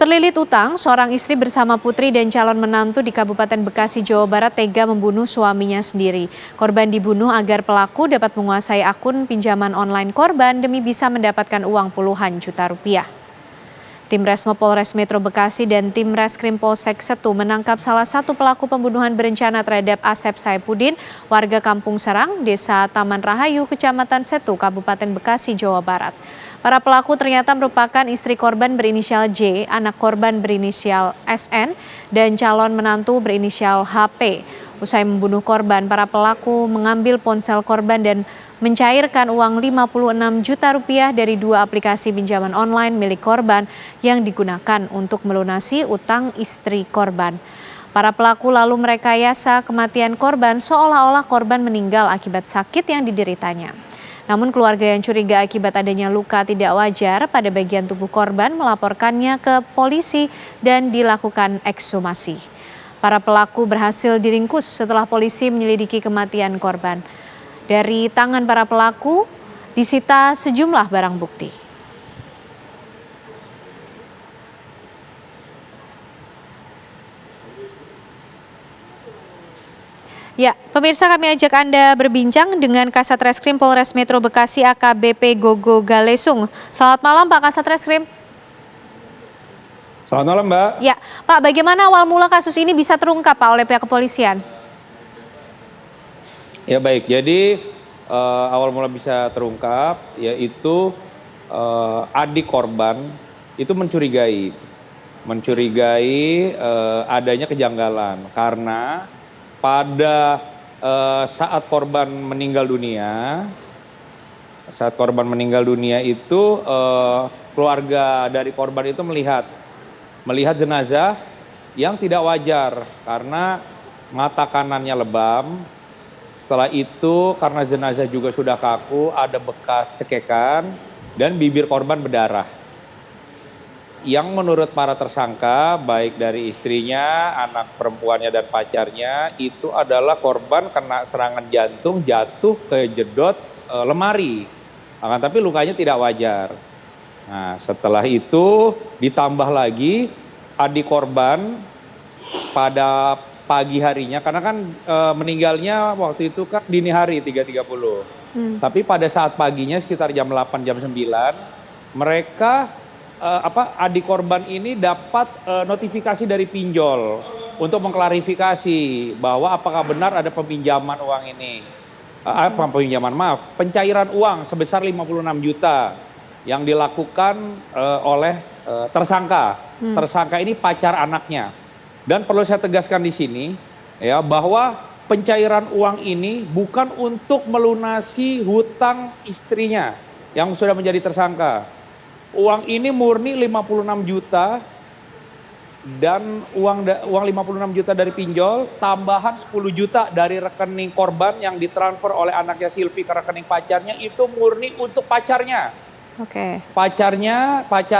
Terlilit utang, seorang istri bersama putri dan calon menantu di Kabupaten Bekasi, Jawa Barat tega membunuh suaminya sendiri. Korban dibunuh agar pelaku dapat menguasai akun pinjaman online korban demi bisa mendapatkan uang puluhan juta rupiah. Tim Resmo Polres Metro Bekasi dan tim Reskrim Polsek Setu menangkap salah satu pelaku pembunuhan berencana terhadap Asep Saipudin, warga Kampung Serang, Desa Taman Rahayu, Kecamatan Setu, Kabupaten Bekasi, Jawa Barat. Para pelaku ternyata merupakan istri korban berinisial J, anak korban berinisial SN, dan calon menantu berinisial HP. Usai membunuh korban, para pelaku mengambil ponsel korban dan mencairkan uang 56 juta rupiah dari dua aplikasi pinjaman online milik korban yang digunakan untuk melunasi utang istri korban. Para pelaku lalu merekayasa kematian korban seolah-olah korban meninggal akibat sakit yang dideritanya. Namun keluarga yang curiga akibat adanya luka tidak wajar pada bagian tubuh korban melaporkannya ke polisi dan dilakukan ekshumasi. Para pelaku berhasil diringkus setelah polisi menyelidiki kematian korban. Dari tangan para pelaku disita sejumlah barang bukti. Ya, pemirsa, kami ajak Anda berbincang dengan Kasat Reskrim Polres Metro Bekasi AKBP Gogo Galesung. Selamat malam Pak Kasat Reskrim. Selamat malam Mbak. Ya, Pak, bagaimana awal mula kasus ini bisa terungkap Pak oleh pihak kepolisian? Ya baik, jadi awal mula bisa terungkap yaitu adik korban itu mencurigai adanya kejanggalan karena pada saat korban meninggal dunia itu keluarga dari korban itu melihat jenazah yang tidak wajar karena mata kanannya lebam. Setelah itu karena jenazah juga sudah kaku, ada bekas cekekan dan bibir korban berdarah. Yang menurut para tersangka, baik dari istrinya, anak perempuannya dan pacarnya, itu adalah korban kena serangan jantung jatuh ke jedot lemari. Akan tapi lukanya tidak wajar. Nah, setelah itu ditambah lagi adik korban pada pagi harinya, karena kan meninggalnya waktu itu kan dini hari 3.30. Tapi pada saat paginya sekitar jam 8, jam 9, mereka adik korban ini dapat notifikasi dari pinjol untuk mengklarifikasi bahwa apakah benar ada peminjaman uang ini. Pencairan uang sebesar 56 juta yang dilakukan oleh tersangka. Tersangka ini pacar anaknya. Dan perlu saya tegaskan di sini ya bahwa pencairan uang ini bukan untuk melunasi hutang istrinya yang sudah menjadi tersangka. Uang ini murni 56 juta dan uang 56 juta dari pinjol, tambahan 10 juta dari rekening korban yang ditransfer oleh anaknya Silvi ke rekening pacarnya, itu murni untuk pacarnya. Oke. Pacar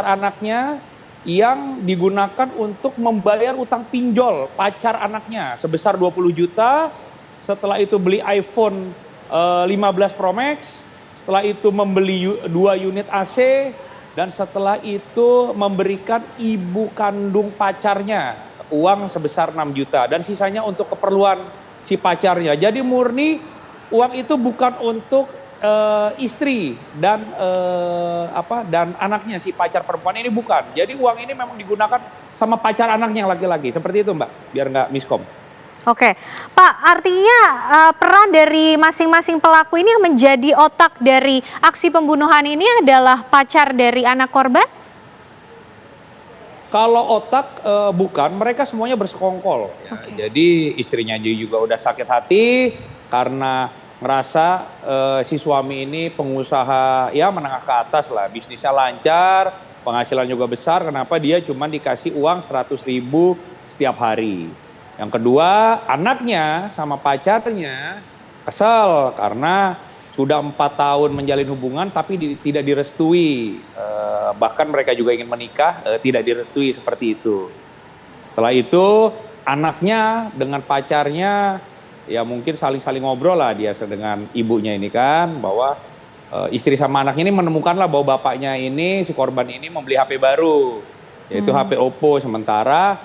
anaknya yang digunakan untuk membayar utang pinjol pacar anaknya sebesar 20 juta. Setelah itu beli iPhone 15 Pro Max, setelah itu membeli 2 unit AC, dan setelah itu memberikan ibu kandung pacarnya uang sebesar 6 juta dan sisanya untuk keperluan si pacarnya. Jadi murni uang itu bukan untuk istri dan anaknya si pacar perempuan ini, bukan. Jadi uang ini memang digunakan sama pacar anaknya yang laki-laki. Seperti itu Mbak, biar nggak miskom. Oke, Pak, artinya peran dari masing-masing pelaku ini yang menjadi otak dari aksi pembunuhan ini adalah pacar dari anak korban? Kalau otak bukan, mereka semuanya bersekongkol. Ya. Okay. Jadi istrinya juga udah sakit hati karena ngerasa si suami ini pengusaha ya menengah ke atas lah, bisnisnya lancar, penghasilan juga besar, kenapa dia cuma dikasih uang 100.000 setiap hari. Yang kedua, anaknya sama pacarnya kesel karena sudah 4 tahun menjalin hubungan tapi tidak direstui. Bahkan mereka juga ingin menikah, tidak direstui seperti itu. Setelah itu anaknya dengan pacarnya ya mungkin saling ngobrol lah dia dengan ibunya ini kan, bahwa istri sama anaknya ini menemukanlah bahwa bapaknya ini, si korban ini membeli HP baru. yaitu HP Oppo. Sementara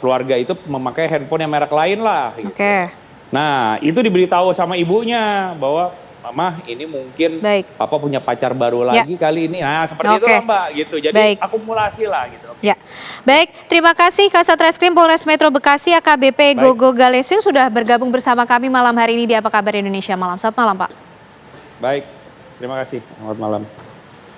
keluarga itu memakai handphone yang merek lain lah. Gitu. Oke. Nah, itu diberitahu sama ibunya bahwa Mama ini mungkin Papa punya pacar baru lagi kali ini. Nah, seperti itu lah Mbak gitu. Jadi akumulasi lah gitu. Ya, baik. Terima kasih Kasat Reskrim Polres Metro Bekasi AKBP Gogo Galesius sudah bergabung bersama kami malam hari ini di Apa Kabar Indonesia Malam. Selamat malam Pak. Baik, terima kasih. Selamat malam.